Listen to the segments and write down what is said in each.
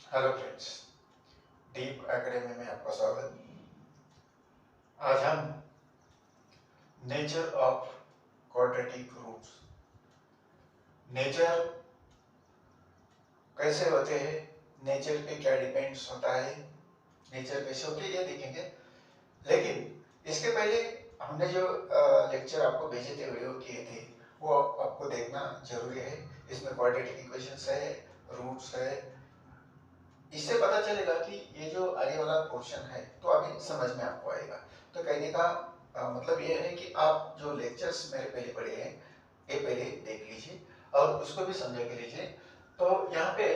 Hello friends, deep academy में आपका स्वागत। आज हम nature of quadratic roots, nature कैसे होते हैं, नेचर पे क्या डिपेंड्स होता है, नेचर कैसे होते हैं ये देखेंगे। लेकिन इसके पहले हमने जो लेक्चर आपको भेजे थे, वीडियो किए थे, वो आपको देखना जरूरी है। इसमें क्वाड्रेटिक इक्वेशंस है, रूट्स है, इससे पता चलेगा कि ये जो आगे वाला पोर्शन है तो अभी समझ में आपको आएगा। तो कहने का मतलब ये है कि आप जो लेक्चर्स मेरे पहले पढ़े हैं ये पहले देख लीजिए और उसको भी समझ के लीजिए। तो यहाँ पे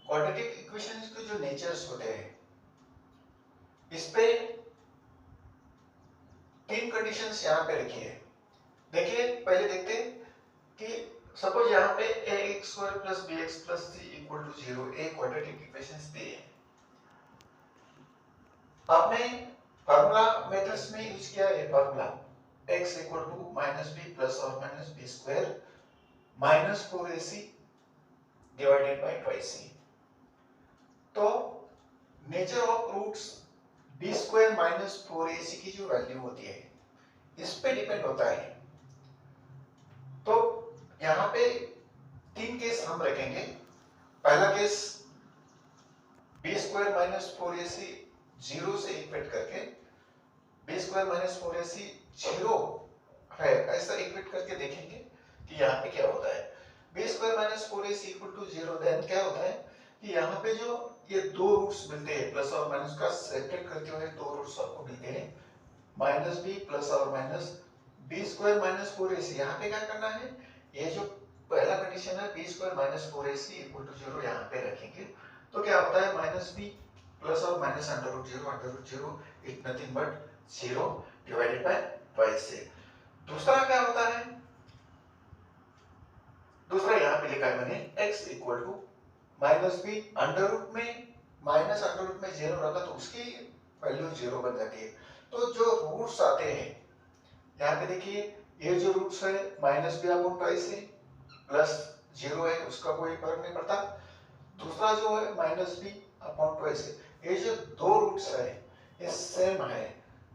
क्वाड्रेटिक इक्वेशंस के जो नेचर्स होते हैं, इस पे तीन कंडीशंस यहाँ पे रखी है। देखिए, पहले देखते हैं कि सपोज यहाँ पे ax² + bx + c = 0 ए क्वाड्रेटिक इक्वेशंस दी है। आपने फार्मूला मेथड्स में यूज किया है formula x = -b ± b² -4ac / 2c। तो nature of roots b² - 4ac की जो वैल्यू होती है इस पे डिपेंड होता है। तो यहाँ पे तीन केस हम रखेंगे। पहला केस b² - 4ac 0 से इक्वेट करके, b² - 4ac 0 है ऐसा इक्वेट करके देखेंगे कि यहाँ पे क्या होता है। b² - 4ac = 0, देन क्या होता है कि यहाँ पे जो ये दो रूट्स मिलते हैं, प्लस और माइनस का सेपरेट करते हुए दो रूट्स आपको मिलते हैं, -b ± b² - 4ac। यहाँ पे क्या करना है, ये जो पहला कंडीशन है b² - 4ac = 0 यहाँ पे रखेंगे। तो क्या होता है, -b ± √0 इज नथिंग बट 0 / से। दूसरा क्या होता है, दूसरा यहाँ पे लिखा है मैंने x = -b अंडर रूट में 0 रखा तो उसकी वैल्यू 0 बन जाती है। तो जो रूट्स आते हैं यहाँ पे देखिए, ये जो रूट्स है -b/2 से प्लस 0 है उसका कोई फर्क नहीं पड़ता। दूसरा जो है -b/2 से, ये जो दो रूट्स है ये सेम है।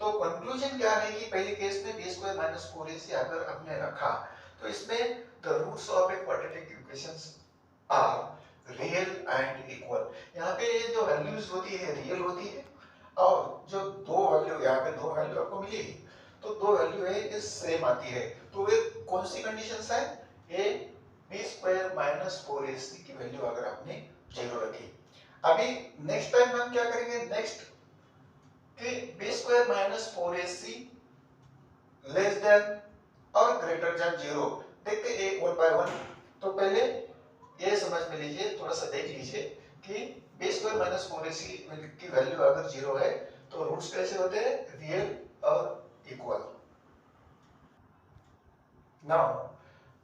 तो कंक्लूजन क्या है कि पहले केस में b² - 4ac अगर आपने रखा तो इसमें the roots of a quadratic equations are real and equal. यहाँ पे ये जो वैल्यूज होती है रियल होती है और जो दो वैल्यू यहाँ पे दो वैल्यू आपको मिलेगी तो दो वैल्यू है ये सेम आती है। तो वे कौन सी कंडीशंस है, ये b² - 4ac की वैल्यू अगर आपने 0 रखी। अभी नेक्स्ट टाइम हम क्या करेंगे, नेक्स्ट कि b² - 4ac लेस देन और ग्रेटर देन 0। देखते हैं 1 बाय 1। तो पहले ये समझ में लीजिए, थोड़ा सा देख लीजिए कि b² - 4ac की वैल्यू अगर 0 है तो रूट्स कैसे होते हैं, रियल और equal. Now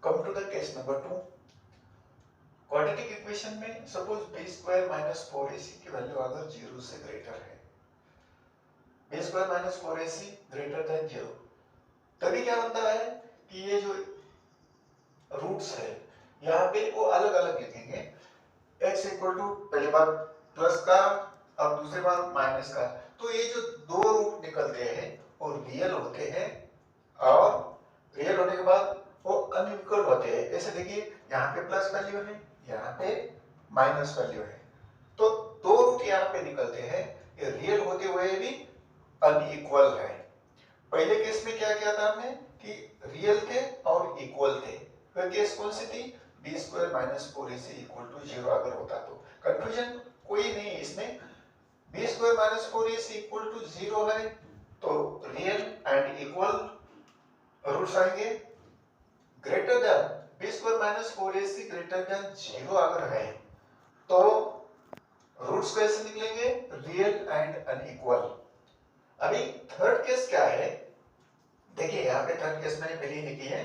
come to the case number 2। Quadratic equation में सपोज b² - 4ac की वैल्यू अगर 0 से ग्रेटर है, b² - 4ac ग्रेटर देन 0, तभी क्या बनता है कि ये जो रूट्स है यहाँ पे वो अलग अलग लिखेंगे। x = पहली बार प्लस का और दूसरी बार माइनस का। तो ये जो दो रूट निकलते हैं वो रियल होते हैं और रियल होने के बाद वो अनइक्वल होते हैं। ऐसे देखिए, यहाँ पे प्लस वैल्यू है, यहाँ पे माइनस वैल्यू है, तो दो रूट यहाँ पे निकलते हैं, ये रियल होते हुए भी अनइक्वल है। पहले केस में क्या किया था हमने कि रियल थे और इक्वल थे। वह केस कौन सी थी, b² - 4ac = 0 अगर होता तो। कंफ्यूजन कोई नहीं है इसमें, b² - 4ac = 0 है तो रियल एंड इक्वल रूट्स आएंगे। Greater than b² - 4ac greater than 0 अगर है तो रूट्स कैसे निकलेंगे, रियल एंड अनइक्वल। अभी थर्ड केस क्या है, देखिए यहाँ पे थर्ड केस मैंने पहले ही लिखी है,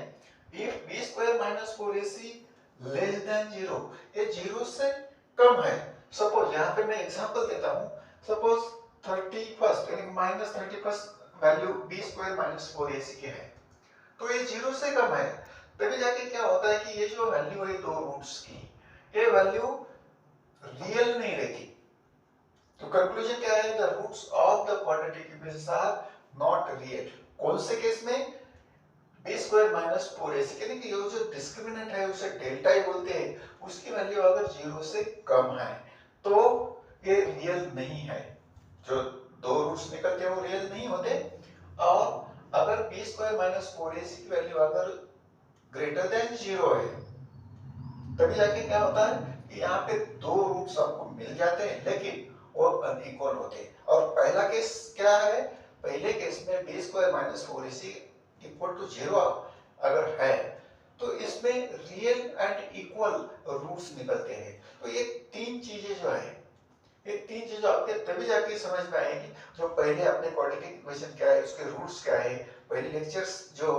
if b² - 4ac less than 0, ये 0 से कम है। सपोज यहाँ पे मैं एग्जांपल देता हूँ, सपोज 31st यानी -31st वैल्यू b² - 4ac की है तो ये 0 से कम है। तभी जाके क्या होता है कि ये जो वैल्यू है दो रूट्स की, ये वैल्यू रियल नहीं रहती। कंक्लूजन क्या है, the roots of the quadratic equations are not real. कौन से केस में? बी स्क्वायर माइनस 4ac, यानी कि ये जो डिस्क्रिमिनेंट है उसे डेल्टा ही बोलते हैं, उसकी वैल्यू अगर 0 से कम है तो ये रियल नहीं है। जो दो रूट्स निकलते हैं वो रियल नहीं होते। और अगर बी स्क्वायर माइनस 4ac की वैल्यू अगर ग्रेटर देन 0 है तभी जाके क्या होता है कि यहाँ पे दो रूट्स आपको मिल जाते हैं लेकिन वो अनइक्वल होते हैं। और पहला केस क्या है? पहले केस में B square minus 4ac equal to 0 अगर है तो इसमें रियल एंड इक्वल रूट्स निकलते हैं। तो ये तीन चीजें जो है, ये तीन चीजें आपके तभी जाके समझ में आएगी। जो पहले अपने क्वाड्रेटिक इक्वेशन क्या है, उसके रूट्स क्या है, पहले लेक्चर्स जो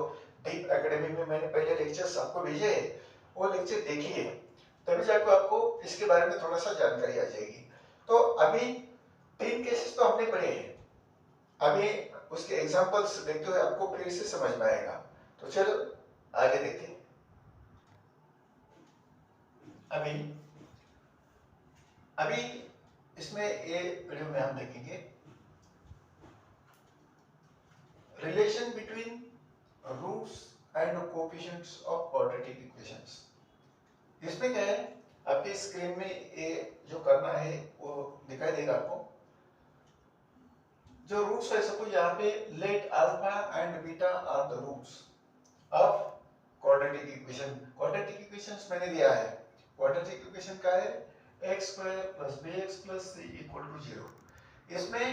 डीप एकेडमी में मैंने पहले लेक्चर्स आपको भेजे हैं वो लेक्चर देखिए, तभी जाकर आपको इसके बारे में थोड़ा सा जानकारी आ जाएगी। तो अभी तीन केसेस तो हमने पढ़े हैं, अभी उसके एग्जांपल्स देखते हुए आपको फिर से समझ में आएगा। तो चलो आगे देखते हैं। अभी इसमें ये वीडियो में हम देखेंगे relation between roots and coefficients of quadratic equations. इसमें क्या है, आपकी स्क्रीन में ये जो करना है वो दिखाई देगा आपको। जो रूट्स है, सपोज यहाँ पे let alpha and beta are the roots of quadratic equation. Quadratic equations मैंने दिया है, क्वाड्रेटिक इक्वेशन का है x square plus bx plus c equal to 0। इसमें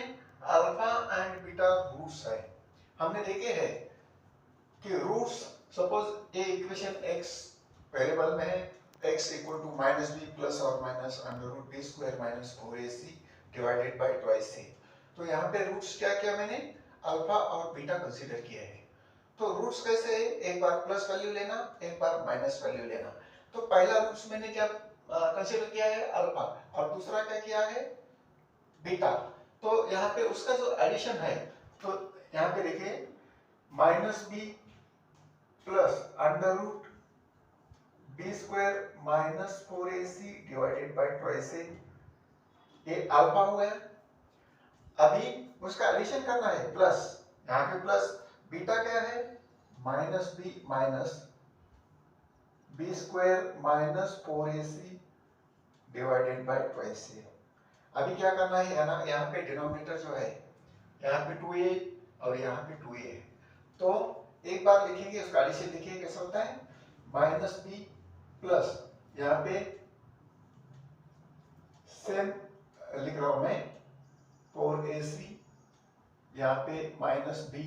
अल्फा एंड बीटा रूट्स है। हमने देखे हैं कि रूट्स, सपोज ये इक्वेशन x वेरिएबल में है, x equal to minus B plus और minus under root B square minus 4ac divided by twice c। तो यहाँ पे रूट्स क्या किया मैंने? अल्फा और बीटा कंसीडर किया है। तो रूट्स कैसे है? एक बार प्लस वैल्यू लेना, एक बार माइनस वैल्यू लेना। तो पहला रूट्स मैंने क्या कंसीडर किया है? अल्फा, और दूसरा क्या किया है? बीटा। तो यहाँ पे उसका जो एडिशन है, तो यहाँ पे देखिए minus B plus under root B square minus 4ac divided by twice a, ये अल्फा हो गया। अभी उसका एडिशन करना है प्लस, यहाँ पे प्लस, बीटा क्या है? Minus B minus B square minus 4ac divided by twice a। अभी क्या करना है ना, यहाँ पे डिनोमिनेटर जो है यहाँ पे 2a और यहाँ पे 2a है। तो एक बार लिखेंगे, उसका एडिशन लिखिए कैसा होता है, माइनस बी प्लस, यहाँ पे सेम लिख रहा हूं मैं 4ac, यहाँ पे minus B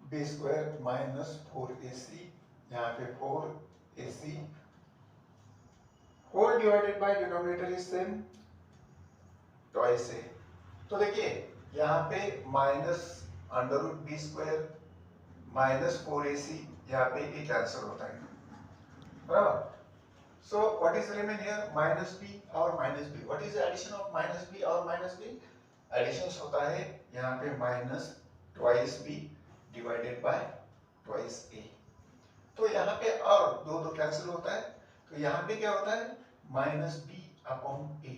B square minus 4ac, यहाँ पे 4ac whole divided by denominator is same twice a। तो देखिए यहाँ पे minus under root B square minus 4ac, यहाँ पे ये कैंसिल होता है, बराबर। So what is remain here? Minus b और minus b. What is the addition of minus b और minus b? Additions होता है यहाँ पे minus twice b divided by twice a। तो यहाँ पे और दो दो कैंसिल होता है, तो यहाँ पे क्या होता है? minus b upon a।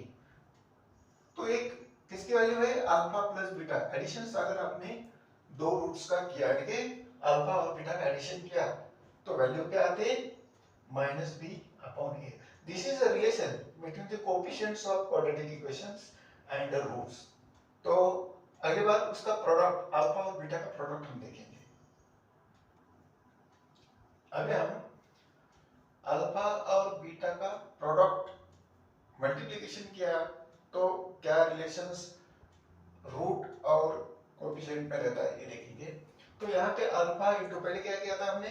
तो एक किसकी वैल्यू है? Alpha plus beta. एडिशन अगर आपने दो रूट्स का किया, ठीक है, अल्फा और बीटा का एडिशन किया तो वैल्यू क्या आते हैं? minus b upon a. This is a relation between the coefficients of quadratic equations and the roots. तो अगली बार उसका प्रोडक्ट, अल्फा और बीटा का प्रोडक्ट हम देखेंगे। अभी हम अल्फा और बीटा का प्रोडक्ट मल्टीप्लिकेशन किया तो क्या रिलेशंस रूट और कोएफिशिएंट में रहता है ये देखेंगे। तो यहाँ पे अल्फा इंटू, पहले क्या किया था हमने?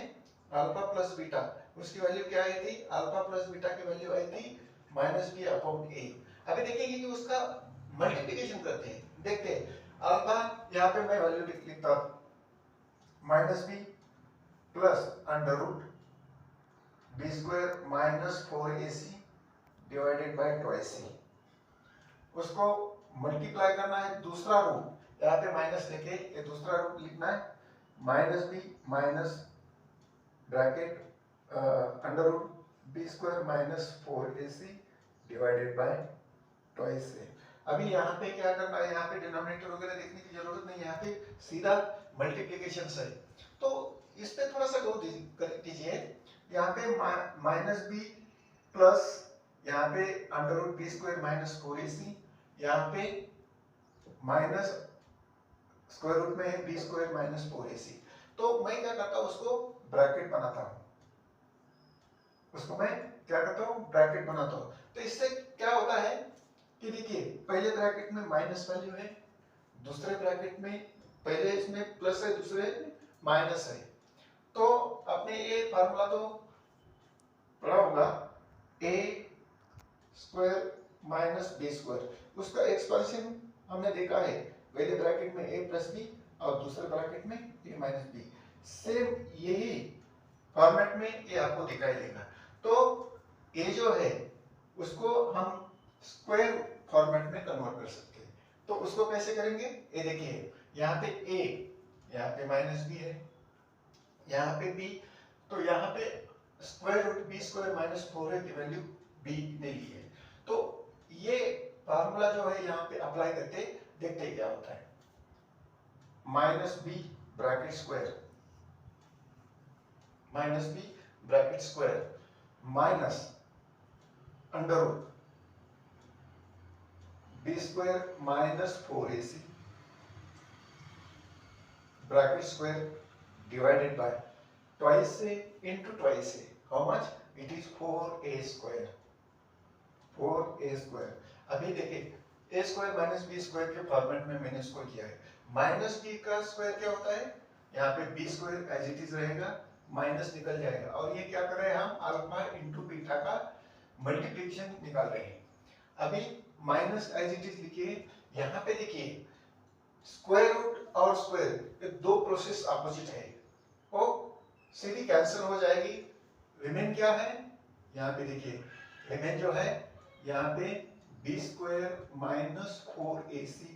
अल्फा प्लस बीटा, उसकी वैल्यू क्या आई थी? अल्फा प्लस बीटा की वैल्यू आई थी माइनस बी अपॉन ए। अभी देखेंगे कि उसका मल्टीप्लिकेशन करते हैं, देखते हैं। अल्फा यहाँ पे मैं वैल्यू लिखता हूं minus B plus under root B square minus 4ac divided by twice a। उसको मल्टीप्लाई करना है दूसरा रूट, यहाँ पे माइनस लेके ये दूसरा रूट लिखना है, minus B minus bracket under root B square minus 4ac divided by twice A. अभी यहाँ पे क्या करना है, यहाँ पे डिनोमिनेटर वगैरह देखने की जरूरत नहीं है, यहाँ पे सीधा मल्टीप्लिकेशन है। तो इस पे थोड़ा सा गौर कीजिए, यहाँ पे माइनस बी प्लस यहाँ पे under root B square minus 4ac, यहाँ पे माइनस स्क्वायर रूट में है बी स्क्वायर माइनस 4ac। तो मैं क्या करता हूँ, उसको ब्रैकेट बनाता हूँ, उसको मैं क्या करता हूँ, ब्रैकेट बनाता हूँ। तो इससे क्या होता है कि देखिए पहले ब्रैकेट में माइनस वैल्यू है, दूसरे ब्रैकेट में पहले इसमें प्लस है, दूसरे माइनस है। तो आपने ये फार्मूला तो पढ़ा होगा, ए स्क्वायर माइनस बी स्क्वायर, उसका एक्सपेंशन हमने देखा है, पहले ब्रैकेट में ए प्लस बी और दूसरे ब्रैकेट में ए माइनस बी। सेम यही फॉर्मेट में ये आपको दिखाई देगा। तो ये जो है उसको हम स्क्वायर फॉर्मेट में कन्वर्ट कर सकते हैं। तो उसको कैसे करेंगे, ये देखिए यहाँ पे a, यहाँ पे माइनस बी है, यहाँ पे b, तो यहाँ पे square root B square minus 4 की वैल्यू b ने ली है। तो ये फार्मूला जो है यहाँ पे अप्लाई करके देखते क्या होता है, minus B bracket square, minus B bracket square minus under root B square minus 4ac bracket square divided by twice से इंटू ट्वाइस से, how much, it is 4a square, 4a square. अभी देखिए a square minus B square के format में मैंने इसको किया है। माइनस बी का स्क्वायर क्या होता है, यहाँ पे B square as it is रहेगा, माइनस निकल जाएगा, और ये क्या कर रहे हैं हम, अल्फा इंटू बीटा का मल्टीप्लिकेशन निकाल रहे हैं। अभी माइनस एज इट इज लिखिए, यहाँ पे देखिए स्क्वायर रूट और स्क्वायर ये दो प्रोसेस अपोजिट है, वो सीधी कैंसिल हो जाएगी। रिमेन क्या है, यहाँ पे देखिए रिमेन जो है यहाँ पे B square minus 4ac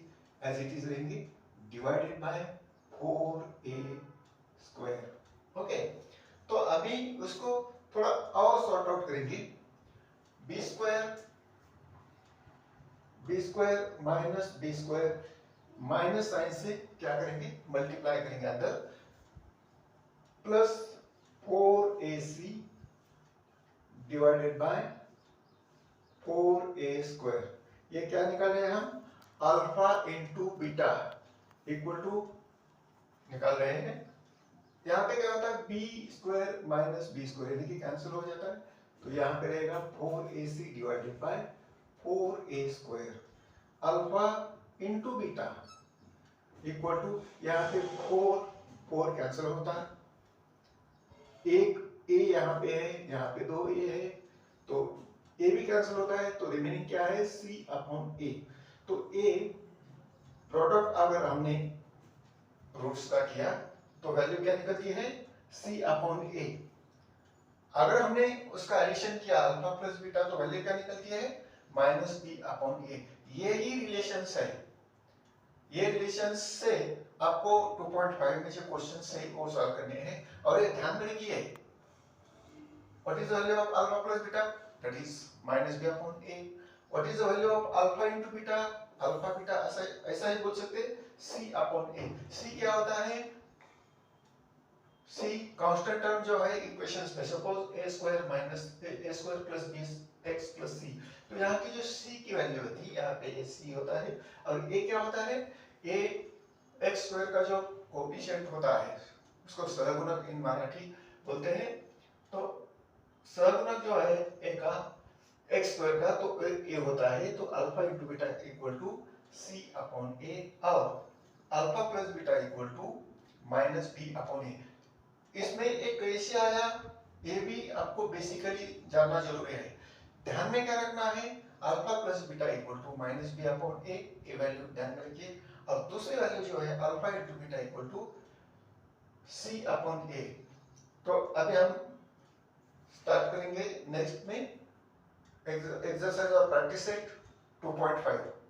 as it is रहेंगे divided by 4a square. Okay, तो अभी उसको थोड़ा और सॉर्ट आउट करेंगे, B square minus B square, minus sign से क्या करेंगे, मल्टीप्लाई करेंगे अंदर, plus 4ac divided by 4a square. ये क्या निकाले हैं हम, alpha into beta equal to निकाल रहे हैं। यहाँ पे क्या होता है, B square minus B square, यानी कि कैंसिल हो जाता है, तो यहाँ पे रहेगा 4ac डिवाइडेड बाय 4a स्क्वायर, alpha into beta equal to, यहाँ पे 4 कैंसिल होता है, एक a यहाँ पे है, यहाँ पे 2a है, तो a भी कैंसिल होता है, तो रिमेनिंग क्या है, c अपॉन a। तो a प्रोडक्ट अगर हमने रूट्स का किया तो वैल्यू क्या निकलती है, c अपॉन a। अगर हमने उसका एडिशन किया अल्फा प्लस बीटा तो वैल्यू क्या निकलती है, माइनस b अपॉन a। ये ही रिलेशंस है, ये रिलेशंस से आपको 2.5 में जो क्वेश्चंस है वो सॉल्व करने हैं। और ये ध्यान में रखिए, what is the value of alpha plus beta, that is minus b upon a। What is the value of alpha into beta, alpha beta ऐसा ही बोल सकते हैं, c अपॉन a। c क्या होता है, c कांस्टेंट टर्म जो है equations में, suppose a square minus a square plus bx plus c, तो यहाँ की जो c की वैल्यू होती है यहाँ पे c होता है, और a क्या होता है, a x स्क्वायर का जो कोएफिशिएंट होता है उसको सहगुणक इन मराठी बोलते हैं। तो सहगुणक जो है a का x स्क्वायर का, तो a होता है, तो alpha into beta equal to c upon a, और alpha plus beta equal to minus b upon a। इसमें एक कैसे आया ये भी आपको बेसिकली जानना जरूरी है। ध्यान में क्या रखना है, alpha plus beta equal to minus B upon A, ये वैल्यू ध्यान में रखिए, और दूसरी वैल्यू जो है alpha into beta equal to C upon A. तो अभी हम स्टार्ट करेंगे नेक्स्ट में एक्सरसाइज और प्रैक्टिस सेट 2.5।